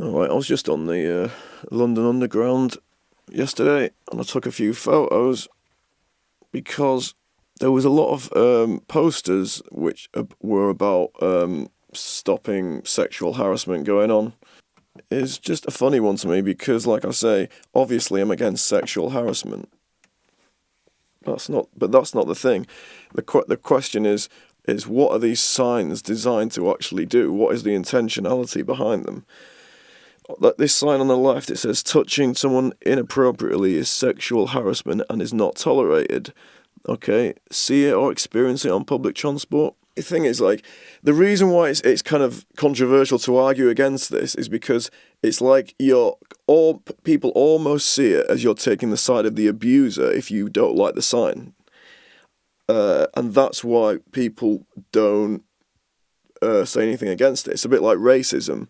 Alright, I was just on the London Underground yesterday and I took a few photos because there was a lot of posters which were about stopping sexual harassment going on. It's just a funny one to me because, like I say, obviously I'm against sexual harassment. That's not the thing. The question is what are these signs designed to actually do? What is the intentionality behind them? Like this sign on the left, it says touching someone inappropriately is sexual harassment and is not tolerated. Okay, see it or experience it on public transport. The thing is, like, the reason why it's kind of controversial to argue against this is because it's like people almost see it as you're taking the side of the abuser if you don't like the sign. And that's why people don't say anything against it. It's a bit like racism.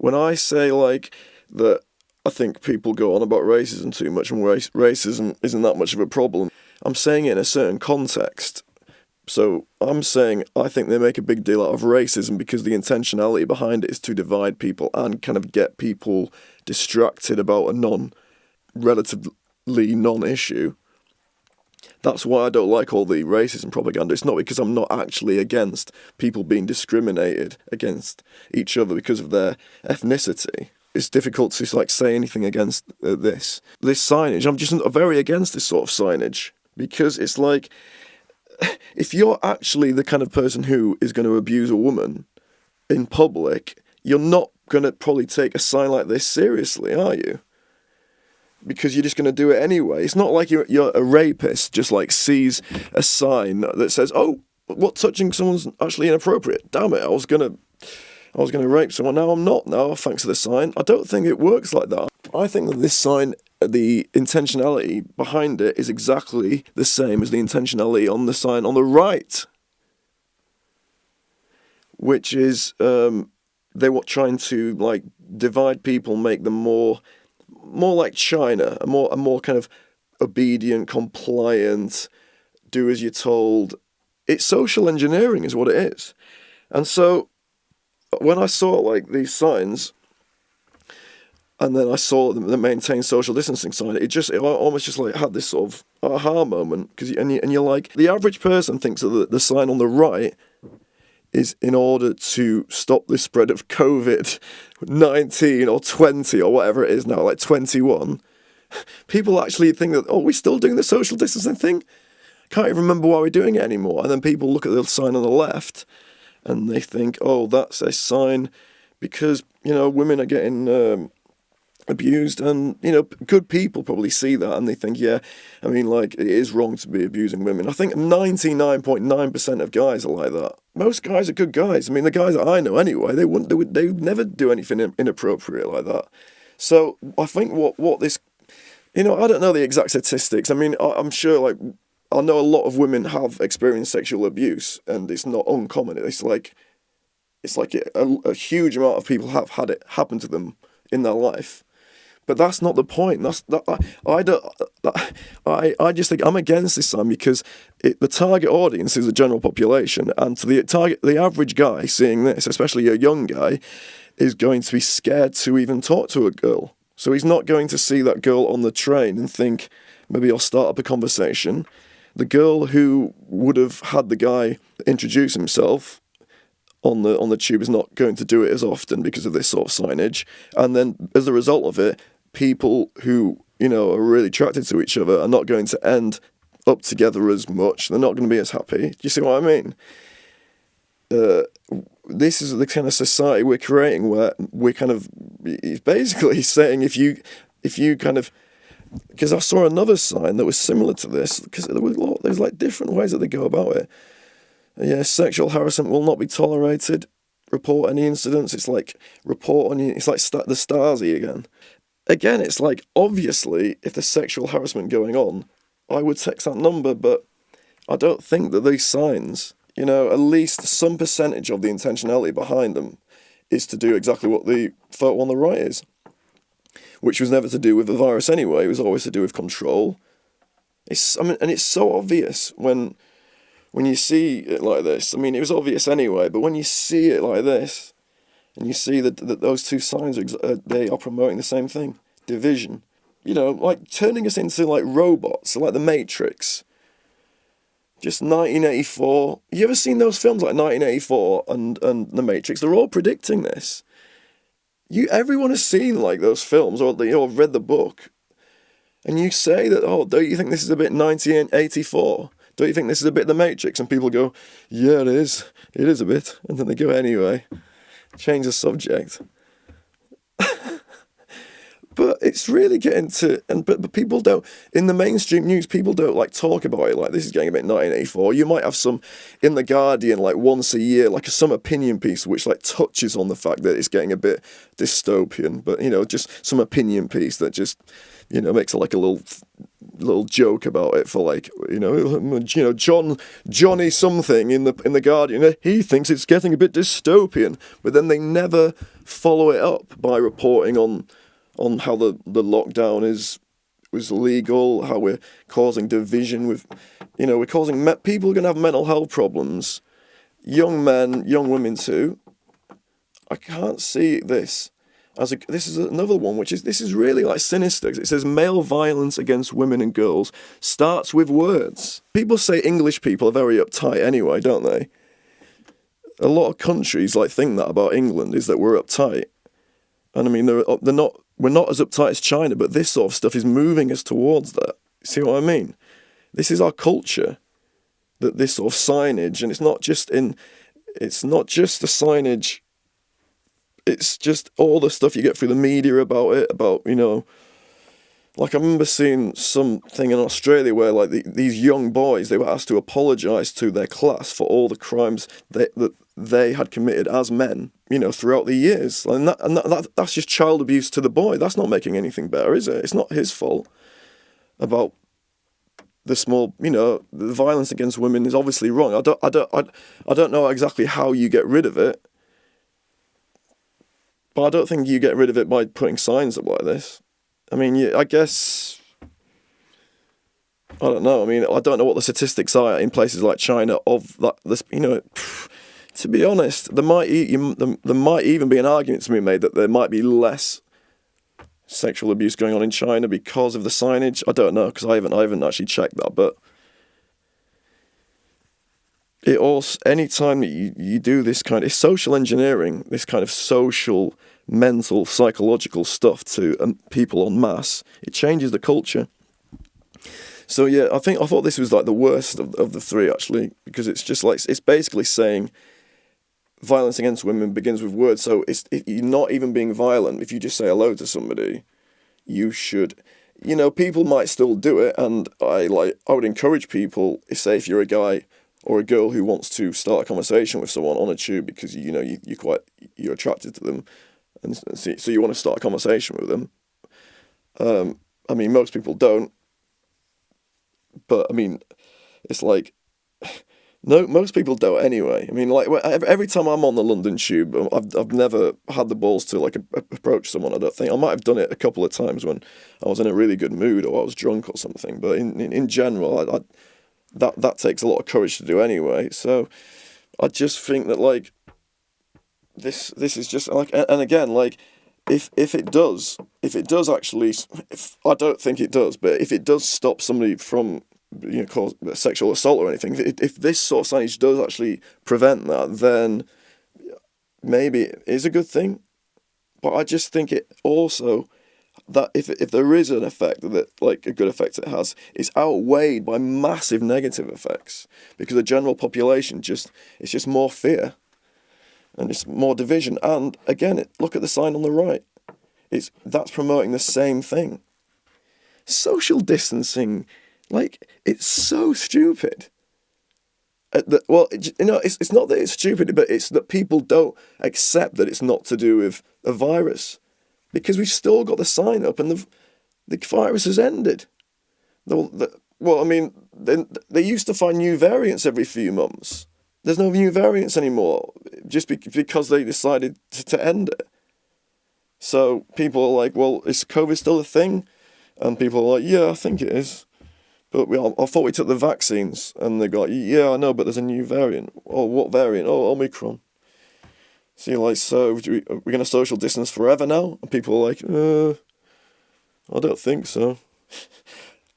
When I say, like, that I think people go on about racism too much and racism isn't that much of a problem, I'm saying it in a certain context. So I'm saying I think they make a big deal out of racism because the intentionality behind it is to divide people and kind of get people distracted about a relatively non-issue. That's why I don't like all the racism propaganda. It's not because I'm not actually against people being discriminated against each other because of their ethnicity. It's difficult to say anything against this signage. I'm just very against this sort of signage because it's like, if you're actually the kind of person who is going to abuse a woman in public, you're not going to probably take a sign like this seriously, are you? Because you're just going to do it anyway. It's not like you're a rapist, just like sees a sign that says, "Oh, what, touching someone's actually inappropriate. Damn it, I was gonna rape someone. Now I'm not. Now thanks to the sign." I don't think it works like that. I think that this sign, the intentionality behind it is exactly the same as the intentionality on the sign on the right, which is they were trying to like divide people, make them more like China, a more kind of obedient, compliant, do as you're told. It's social engineering is what it is. And so when I saw like these signs, and then I saw the maintain social distancing sign, it almost just like had this sort of aha moment, because you're like, the average person thinks that the sign on the right is in order to stop the spread of COVID-19 or 20 or whatever it is now, like 21. People actually think that, oh, we're still doing the social distancing thing? Can't even remember why we're doing it anymore. And then people look at the sign on the left and they think, oh, that's a sign because, women are getting abused, and good people probably see that and they think, yeah, I mean, like, it is wrong to be abusing women. I think 99.9% of guys are like that. Most guys are good guys. I mean, the guys that I know anyway, they would never do anything inappropriate like that. So I think what this, I don't know the exact statistics. I mean, I'm sure, like, I know a lot of women have experienced sexual abuse and it's not uncommon. It's like a huge amount of people have had it happen to them in their life. But that's not the point. I just think I'm against this sign because the target audience is the general population, and to the average guy seeing this, especially a young guy, is going to be scared to even talk to a girl. So he's not going to see that girl on the train and think, maybe I'll start up a conversation. The girl who would have had the guy introduce himself on the tube is not going to do it as often because of this sort of signage, and then as a result of it, people who are really attracted to each other are not going to end up together as much. They're not going to be as happy. Do you see what I mean? This is the kind of society we're creating where we're kind of basically saying if you kind of, because I saw another sign that was similar to this, because there's like different ways that they go about it. Yeah, sexual harassment will not be tolerated. Report any incidents. It's like report on you. It's like the Stasi again. Again, it's like, obviously, if there's sexual harassment going on, I would text that number, but I don't think that these signs, at least some percentage of the intentionality behind them is to do exactly what the photo on the right is, which was never to do with the virus anyway. It was always to do with control. And it's so obvious when you see it like this. I mean, it was obvious anyway, but when you see it like this, And you see that those two signs they are promoting the same thing: division. You know, like turning us into like robots, like the Matrix. Just 1984. You ever seen those films like 1984 and The Matrix? They're all predicting this. Everyone has seen like those films or read the book, and you say that, oh, don't you think this is a bit 1984? Don't you think this is a bit The Matrix? And people go, yeah, it is. It is a bit. And then they go anyway. Change the subject. But it's really getting to, but people don't, in the mainstream news, people don't like talk about it like this is getting a bit 1984. You might have some in The Guardian like once a year, like some opinion piece which like touches on the fact that it's getting a bit dystopian, but just some opinion piece that just, makes like a little joke about it for like, Johnny something in the Guardian, he thinks it's getting a bit dystopian, but then they never follow it up by reporting on how the lockdown was legal, how we're causing division with, we're causing people are going to have mental health problems, young men, young women too. I can't see this as this is another one, this is really like sinister. It says male violence against women and girls starts with words. People say English people are very uptight anyway, don't they? A lot of countries like think that about England, is that we're uptight. And I mean, we're not as uptight as China, but this sort of stuff is moving us towards that. See what I mean? This is our culture, that this sort of signage, and it's not just the signage, it's just all the stuff you get through the media about it, like I remember seeing something in Australia where like these young boys, they were asked to apologise to their class for all the crimes that they had committed as men, throughout the years. And that's just child abuse to the boy. That's not making anything better, is it? It's not his fault. About the small, the violence against women is obviously wrong. I don't know exactly how you get rid of it, but I don't think you get rid of it by putting signs up like this. I mean, I guess, I don't know. I mean, I don't know what the statistics are in places like China of that. This, to be honest, there might even be an argument to be made that there might be less sexual abuse going on in China because of the signage. I don't know, because I haven't actually checked that. But it also, anytime that you do this kind of social engineering, this kind of social, mental, psychological stuff to people en masse, it changes the culture. So yeah, I thought this was like the worst of the three, actually, because it's just like, it's basically saying violence against women begins with words. So if you're not even being violent, if you just say hello to somebody, you should, people might still do it, and I would encourage people, say if you're a guy or a girl who wants to start a conversation with someone on a tube because you're attracted to them, and so you want to start a conversation with them. I mean, most people don't, but I mean, it's like, no, most people don't anyway. I mean, like every time I'm on the London Tube, I've never had the balls to like approach someone. I don't think I might have done it a couple of times when I was in a really good mood or I was drunk or something. But in general, that takes a lot of courage to do anyway. So I just think that like this is just like, and again, like if it does actually, I don't think it does, but if it does stop somebody from cause sexual assault or anything, if this sort of signage does actually prevent that, then maybe it is a good thing. But I just think it also, that if there is an effect, that like a good effect it has, it's outweighed by massive negative effects, because the general population it's just more fear and it's more division. And again, look at the sign on the right, that's promoting the same thing. Social distancing, like, it's so stupid. It's not that it's stupid, but it's that people don't accept that it's not to do with a virus, because we've still got the sign up and the virus has ended. Well, I mean, they used to find new variants every few months. There's no new variants anymore, just because they decided to end it. So people are like, well, is COVID still a thing? And people are like, yeah, I think it is. But I thought we took the vaccines, and they go, yeah, I know, but there's a new variant. Oh, what variant? Oh, Omicron. So you're like, so are we going to social distance forever now? And people are like, I don't think so.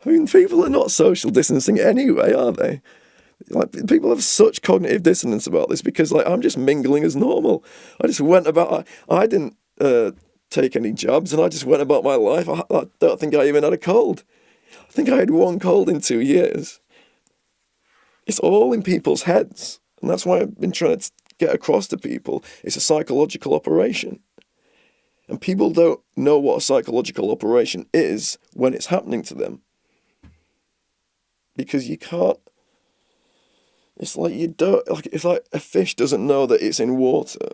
I mean, people are not social distancing anyway, are they? Like, people have such cognitive dissonance about this because, like, I'm just mingling as normal. I just went about, I didn't take any jabs, and I just went about my life. I don't think I even had a cold. I think I had one cold in 2 years. It's all in people's heads, and that's why I've been trying to get across to people. It's a psychological operation. And people don't know what a psychological operation is when it's happening to them. Because you can't, it's like you don't, like, it's like a fish doesn't know that it's in water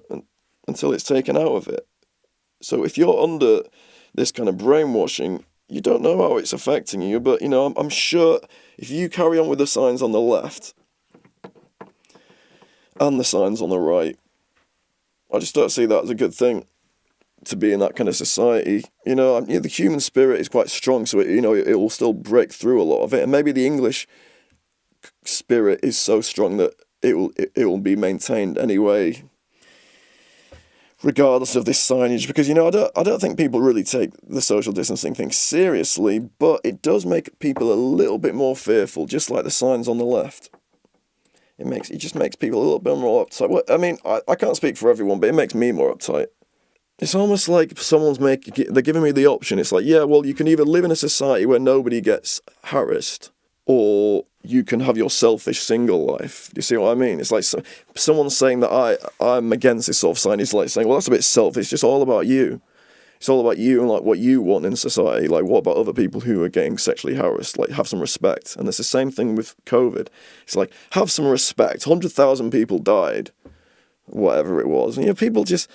until it's taken out of it. So if you're under this kind of brainwashing, you don't know how it's affecting you, but, you know, I'm sure if you carry on with the signs on the left and the signs on the right, I just don't see that as a good thing to be in that kind of society. You know, the human spirit is quite strong, so it will still break through a lot of it, and maybe the English spirit is so strong that it will be maintained anyway, regardless of this signage. Because, you know, I don't think people really take the social distancing thing seriously, but it does make people a little bit more fearful, just like the signs on the left. It just makes people a little bit more uptight. Well, I mean, I can't speak for everyone, but it makes me more uptight. It's almost like they're giving me the option. It's like, yeah, well, you can either live in a society where nobody gets harassed, or you can have your selfish single life. Do you see what I mean? It's like someone saying that I'm against this sort of sign is like saying, well, that's a bit selfish. It's just all about you. It's all about you and like what you want in society. Like, what about other people who are getting sexually harassed? Like, have some respect. And it's the same thing with COVID. It's like, have some respect. 100,000 people died, whatever it was. And, you know, people just,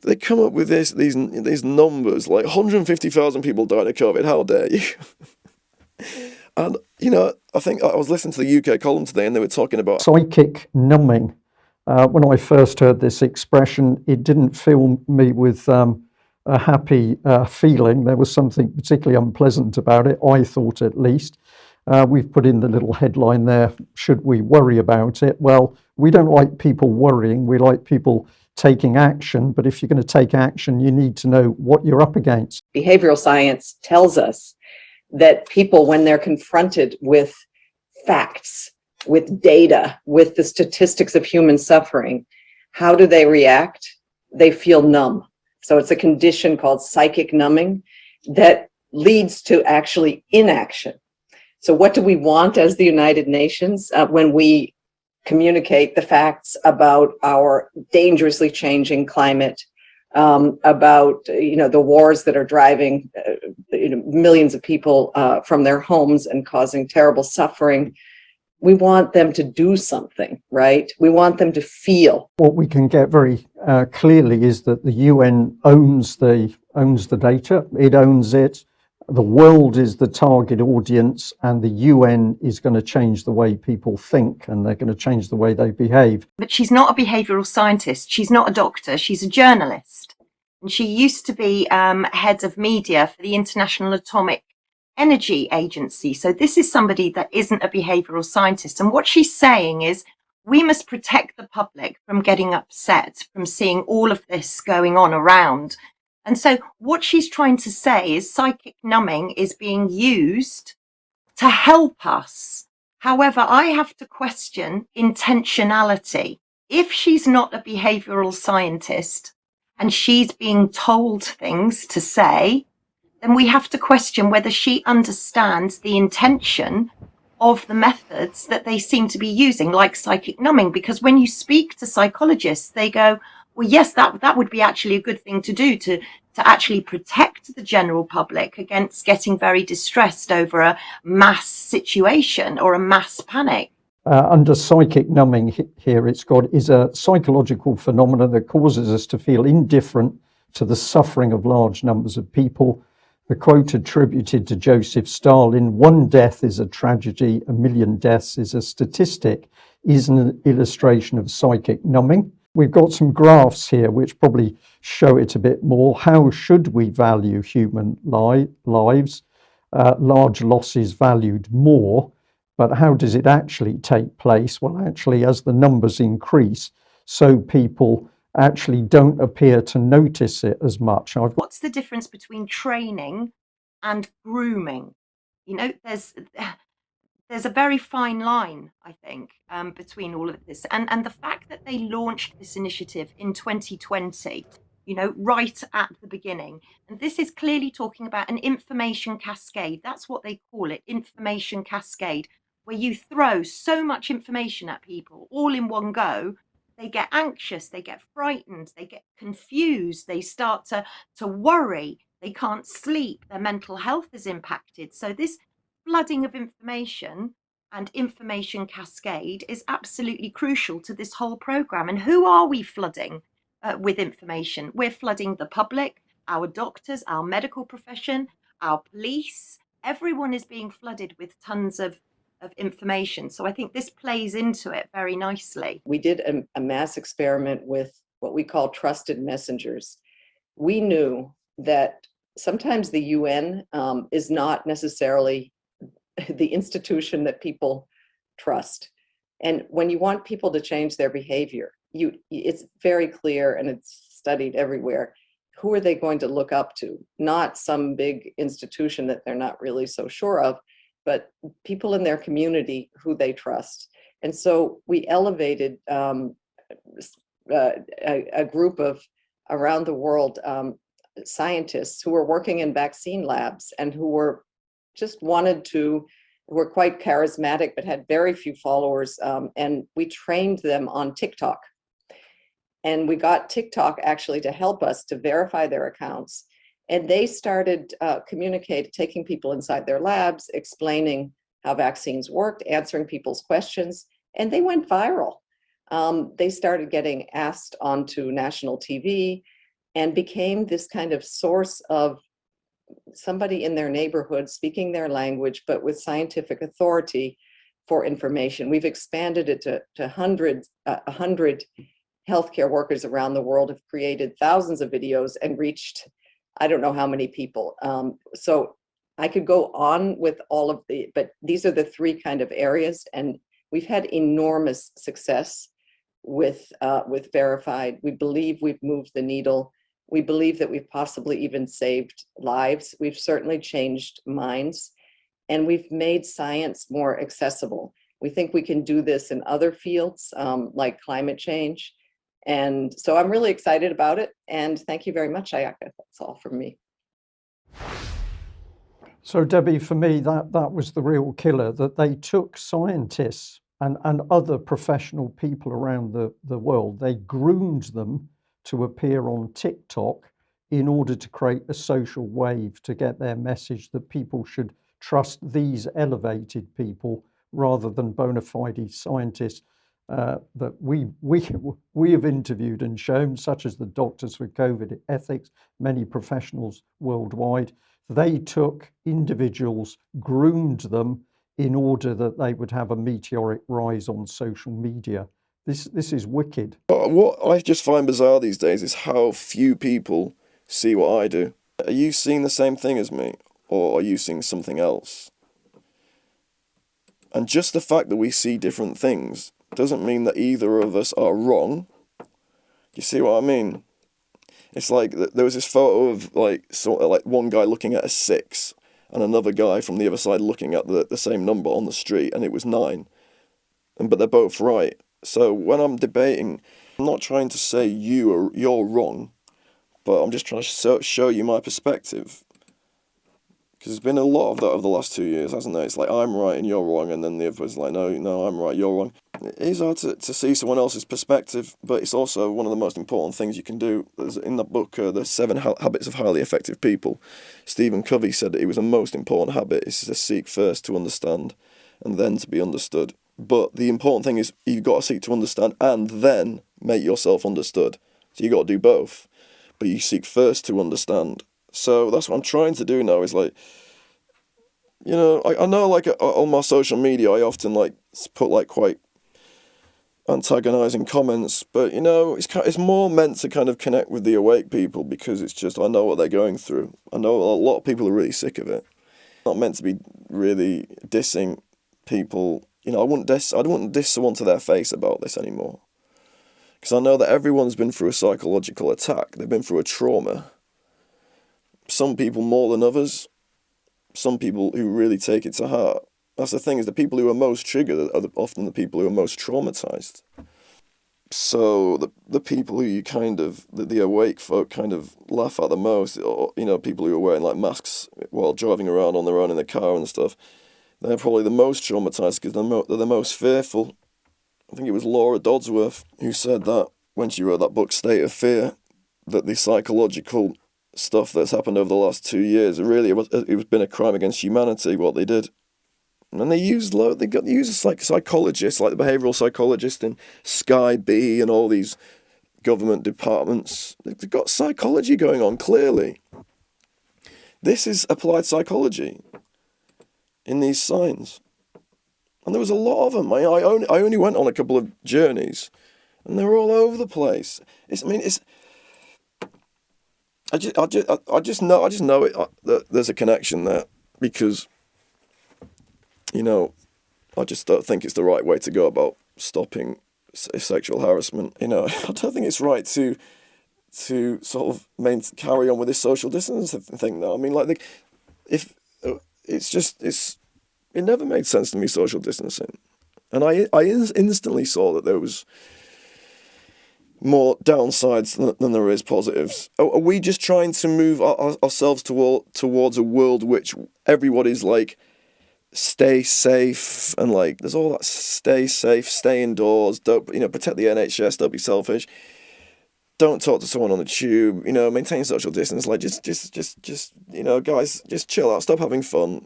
they come up with these numbers, like 150,000 people died of COVID. How dare you? And, you know, I think I was listening to the UK column today, and they were talking about psychic numbing. When I first heard this expression, it didn't fill me with a happy feeling. There was something particularly unpleasant about it, I thought at least. We've put in the little headline there, should we worry about it? Well, we don't like people worrying, we like people taking action, but if you're going to take action, you need to know what you're up against. Behavioral science tells us that people, when they're confronted with facts, with data, with the statistics of human suffering, how do they react? They feel numb. So it's a condition called psychic numbing that leads to actually inaction. So what do we want as the United Nations when we communicate the facts about our dangerously changing climate, about the wars that are driving millions of people from their homes and causing terrible suffering? We want them to do something, right? We want them to feel. What we can get very clearly is that the UN owns the data. It owns it. The world is the target audience, and the UN is going to change the way people think, and they're going to change the way they behave. But she's not a behavioural scientist. She's not a doctor. She's a journalist. And she used to be head of media for the International Atomic Energy Agency. So this is somebody that isn't a behavioural scientist. And what she's saying is we must protect the public from getting upset, from seeing all of this going on around. And so what she's trying to say is psychic numbing is being used to help us. However, I have to question intentionality. If she's not a behavioural scientist and she's being told things to say, then we have to question whether she understands the intention of the methods that they seem to be using, like psychic numbing. Because when you speak to psychologists, they go, well, yes, that would be actually a good thing to do to actually protect the general public against getting very distressed over a mass situation or a mass panic. Under psychic numbing here, is a psychological phenomenon that causes us to feel indifferent to the suffering of large numbers of people. The quote attributed to Joseph Stalin, "One death is a tragedy, a million deaths is a statistic," is an illustration of psychic numbing. We've got some graphs here which probably show it a bit more. How should we value human lives? Large losses valued more, but how does it actually take place? Well, actually, as the numbers increase, so people actually don't appear to notice it as much. What's the difference between training and grooming? You know, there's a very fine line, I think, between all of this. And the fact that they launched this initiative in 2020, you know, right at the beginning. And this is clearly talking about an information cascade. That's what they call it, information cascade, where you throw so much information at people all in one go. They get anxious, they get frightened, they get confused, they start to worry, they can't sleep, their mental health is impacted. So this flooding of information and information cascade is absolutely crucial to this whole program. And who are we flooding with information? We're flooding the public, our doctors, our medical profession, our police. Everyone is being flooded with tons of information. So I think this plays into it very nicely. We did a mass experiment with what we call trusted messengers. We knew that sometimes the UN is not necessarily the institution that people trust. And when you want people to change their behavior, it's very clear, and it's studied everywhere, who are they going to look up to? Not some big institution that they're not really so sure of, but people in their community who they trust. And so we elevated a group of around the world scientists who were working in vaccine labs and who were were quite charismatic but had very few followers, and we trained them on TikTok. And we got TikTok actually to help us to verify their accounts. And they started taking people inside their labs, explaining how vaccines worked, answering people's questions, and they went viral. They started getting asked onto national TV and became this kind of source of somebody in their neighborhood speaking their language, but with scientific authority for information. We've expanded it to 100 healthcare workers around the world, have created thousands of videos and reached, I don't know how many people. So I could go on with all of but these are the three kind of areas, and we've had enormous success with Verified. We believe we've moved the needle. We believe that we've possibly even saved lives. We've certainly changed minds, and we've made science more accessible. We think we can do this in other fields, like climate change. And so I'm really excited about it. And thank you very much, Ayaka. That's all from me. So Debbie, for me, that was the real killer, that they took scientists and other professional people around the world, they groomed them to appear on TikTok in order to create a social wave, to get their message that people should trust these elevated people rather than bona fide scientists that we have interviewed and shown, such as the Doctors for COVID Ethics, many professionals worldwide. They took individuals, groomed them in order that they would have a meteoric rise on social media. This is wicked. What I just find bizarre these days is how few people see what I do. Are you seeing the same thing as me, or are you seeing something else? And just the fact that we see different things doesn't mean that either of us are wrong. You see what I mean? It's like there was this photo of like one guy looking at a 6 and another guy from the other side looking at the same number on the street, and it was 9. But they're both right. So when I'm debating, I'm not trying to say you're wrong, but I'm just trying to show you my perspective. Because there's been a lot of that over the last 2 years, hasn't there? It's like, I'm right and you're wrong, and then the other's like, no, I'm right, you're wrong. It is hard to see someone else's perspective, but it's also one of the most important things you can do. There's, in the book, The 7 Habits of Highly Effective People, Stephen Covey said that it was the most important habit is to seek first to understand and then to be understood. But the important thing is you've got to seek to understand and then make yourself understood. So you've got to do both. But you seek first to understand. So that's what I'm trying to do now is like, you know, I know like on my social media I often like put like quite antagonizing comments, but you know, it's more meant to kind of connect with the awake people, because it's just, I know what they're going through. I know a lot of people are really sick of it. Not meant to be really dissing people. You know, I wouldn't diss someone to their face about this anymore. Because I know that everyone's been through a psychological attack. They've been through a trauma. Some people more than others. Some people who really take it to heart. That's the thing, is the people who are most triggered are often the people who are most traumatised. So the people who you kind of, the awake folk kind of laugh at the most, or, you know, people who are wearing like masks while driving around on their own in the car and stuff, they're probably the most traumatised because they're the most fearful. I think it was Laura Dodsworth who said that when she wrote that book, State of Fear, that the psychological stuff that's happened over the last 2 years, it's been a crime against humanity, what they did. And they used psychologists, like the behavioural psychologist in Sky B and all these government departments. They've got psychology going on, clearly. This is applied psychology in these signs. And there was a lot of them. I only went on a couple of journeys, and they were all over the place. I just know it, that there's a connection there, because, you know, I just don't think it's the right way to go about stopping sexual harassment. You know, I don't think it's right to sort of carry on with this social distance thing. Though I mean, like, it never made sense to me, social distancing, and I instantly saw that there was more downsides than there is positives. Are we just trying to move ourselves towards a world which everybody's like, stay safe, and like there's all that stay safe, stay indoors, don't, you know, protect the NHS, don't be selfish, don't talk to someone on the tube, you know, maintain social distance, like just you know, guys, just chill out, stop having fun,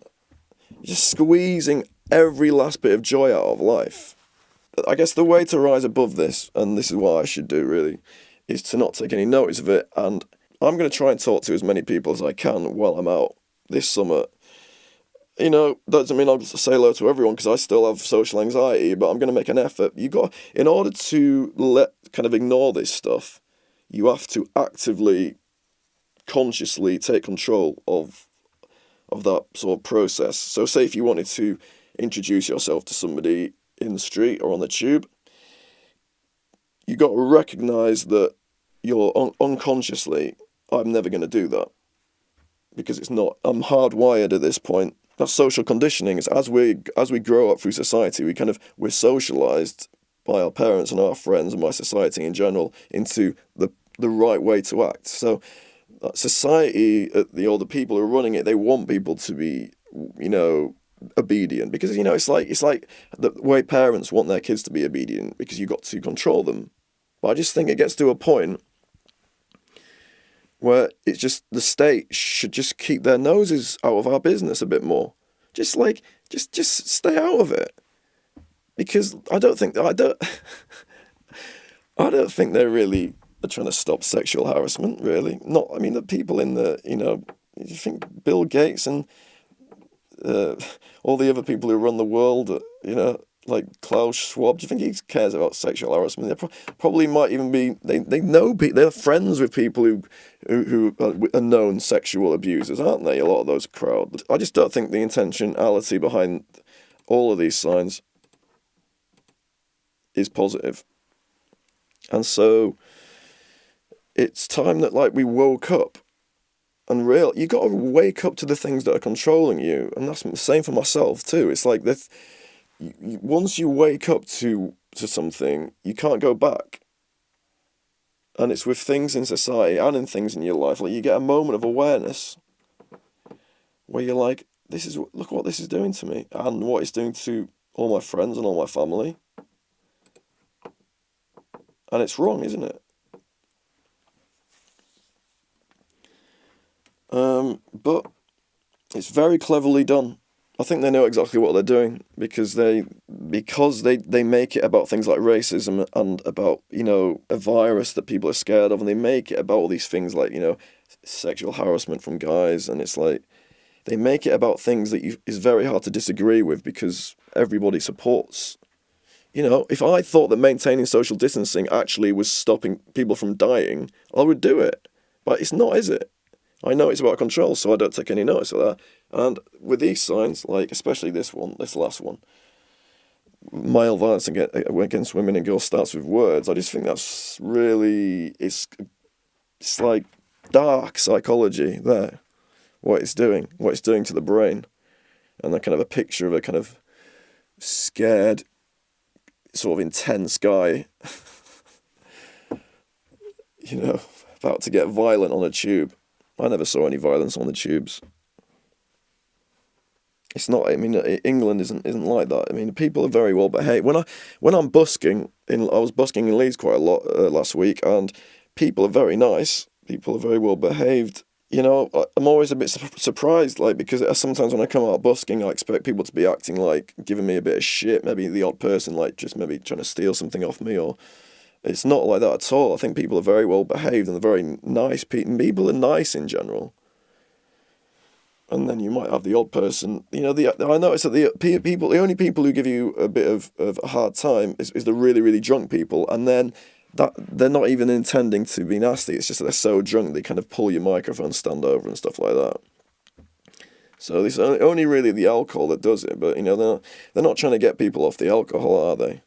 just squeezing every last bit of joy out of life. I guess the way to rise above this, and this is what I should do really, is to not take any notice of it. And I'm going to try and talk to as many people as I can while I'm out this summer. You know, that doesn't mean I'll say hello to everyone, because I still have social anxiety, but I'm going to make an effort. In order to ignore this stuff, you have to actively, consciously take control of that sort of process. So say if you wanted to introduce yourself to somebody in the street or on the tube, you got to recognise that you're unconsciously, I'm never going to do that, because it's not, I'm hardwired at this point. That's social conditioning. It's as we grow up through society, we're socialised by our parents and our friends and by society in general into the right way to act. So society, the people who are running it, they want people to be, you know, obedient, because, you know, it's like the way parents want their kids to be obedient, because you got to control them. But I just think it gets to a point where it's just, the state should just keep their noses out of our business a bit more. Just stay out of it, because I don't think they really are trying to stop sexual harassment. Really, not. I mean, the people in the, you know, you think Bill Gates and all the other people who run the world, you know, like Klaus Schwab, do you think he cares about sexual harassment? They probably might even be, they know people, they're friends with people who are known sexual abusers, aren't they? A lot of those crowd. I just don't think the intentionality behind all of these signs is positive. And so it's time that, like, we woke up. And you got to wake up to the things that are controlling you, and that's the same for myself too. It's like this: once you wake up to something, you can't go back. And it's with things in society and in things in your life, like you get a moment of awareness where you're like, look what this is doing to me, and what it's doing to all my friends and all my family, and it's wrong, isn't it? But it's very cleverly done. I think they know exactly what they're doing, because they make it about things like racism and about, you know, a virus that people are scared of, and they make it about all these things like, you know, sexual harassment from guys, and it's like they make it about things that is very hard to disagree with, because everybody supports. You know, if I thought that maintaining social distancing actually was stopping people from dying, I would do it. But it's not, is it? I know it's about control, so I don't take any notice of that. And with these signs, like especially this last one, male violence against women and girls starts with words. I just think that's really, it's like dark psychology there, what it's doing to the brain. And that kind of a picture of a kind of scared, sort of intense guy, you know, about to get violent on a tube. I never saw any violence on the tubes. It's not. I mean, England isn't like that. I mean, people are very well behaved. When I'm busking, I was busking in Leeds quite a lot last week, and people are very nice. People are very well behaved. You know, I'm always a bit surprised, like, because sometimes when I come out busking, I expect people to be acting like, giving me a bit of shit. Maybe the odd person, like, just maybe trying to steal something off me, or it's not like that at all. I think people are very well behaved and they're very nice. People are nice in general. And then you might have the odd person, you know. I noticed that the only people who give you a bit of a hard time is the really, really drunk people, and then that they're not even intending to be nasty. It's just that they're so drunk they kind of pull your microphone stand over and stuff like that. So it's only really the alcohol that does it. But you know, they're not trying to get people off the alcohol, are they?